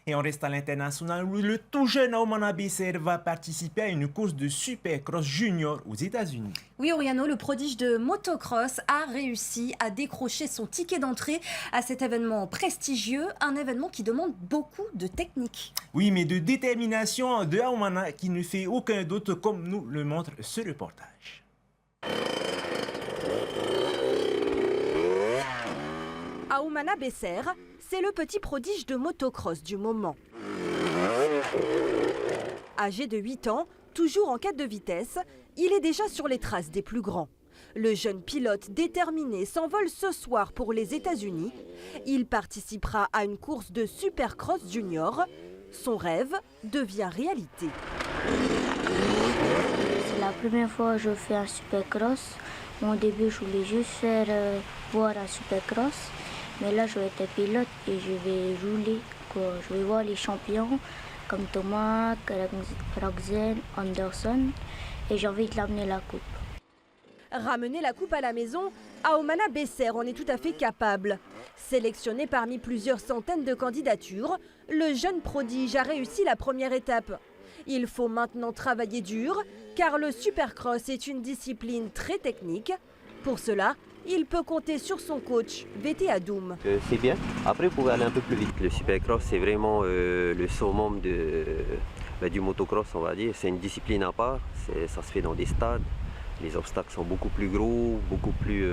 Et on reste à l'international où le tout jeune Aumana Besser va participer à une course de supercross junior aux États-Unis. Oui, Oriano, le prodige de motocross a réussi à décrocher son ticket d'entrée à cet événement prestigieux, un événement qui demande beaucoup de technique. Oui, mais de détermination de Aumana qui ne fait aucun doute comme nous le montre ce reportage. Aumana Besser, c'est le petit prodige de motocross du moment. Âgé de 8 ans, toujours en quête de vitesse, il est déjà sur les traces des plus grands. Le jeune pilote déterminé s'envole ce soir pour les États-Unis. Il participera à une course de supercross junior. Son rêve devient réalité. C'est la première fois que je fais un supercross. Au début, je voulais juste faire voir un supercross. Mais là, je vais être pilote et je vais rouler. Je vais voir les champions comme Thomas, Roxanne, Anderson. Et j'ai envie de l'amener la coupe. Ramener la coupe à la maison, Aumana Besser en est tout à fait capable. Sélectionné parmi plusieurs centaines de candidatures, le jeune prodige a réussi la première étape. Il faut maintenant travailler dur, car le supercross est une discipline très technique. Pour cela, il peut compter sur son coach, VT Adoum. C'est bien. Après, vous pouvez aller un peu plus vite. Le supercross, c'est vraiment le summum du motocross, on va dire. C'est une discipline à part. Ça se fait dans des stades. Les obstacles sont beaucoup plus gros, beaucoup plus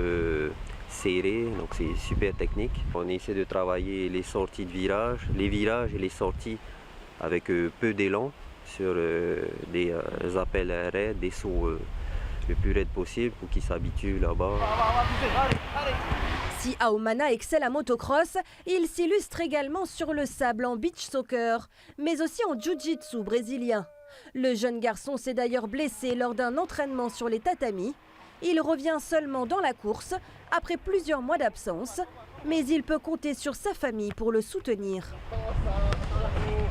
serrés. Donc, c'est super technique. On essaie de travailler les sorties de virages, les virages et les sorties avec peu d'élan sur des appels raides, des sauts le plus raide possible pour qu'ils s'habituent là-bas. Si Aumana excelle à motocross, il s'illustre également sur le sable en beach soccer, mais aussi en jiu-jitsu brésilien. Le jeune garçon s'est d'ailleurs blessé lors d'un entraînement sur les tatamis. Il revient seulement dans la course après plusieurs mois d'absence, mais il peut compter sur sa famille pour le soutenir.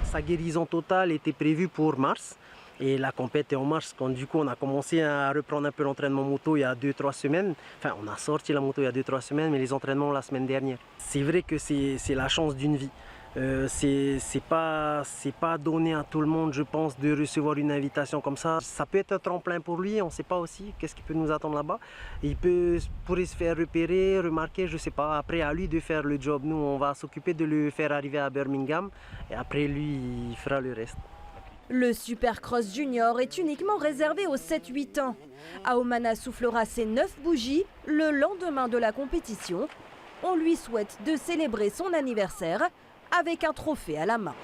Sa guérison totale était prévue pour mars. Et la compète est en marche. Quand du coup on a commencé à reprendre un peu l'entraînement moto il y a 2-3 semaines. Enfin, on a sorti la moto il y a 2-3 semaines, mais les entraînements la semaine dernière. C'est vrai que c'est la chance d'une vie. C'est pas donné à tout le monde, je pense, de recevoir une invitation comme ça. Ça peut être un tremplin pour lui, on ne sait pas aussi qu'est-ce qui peut nous attendre là-bas. Il pourrait se faire repérer, remarquer, je ne sais pas. Après, à lui de faire le job. Nous, on va s'occuper de le faire arriver à Birmingham. Et après, lui, il fera le reste. Le Supercross Junior est uniquement réservé aux 7-8 ans. Aumana soufflera ses 9 bougies le lendemain de la compétition. On lui souhaite de célébrer son anniversaire avec un trophée à la main.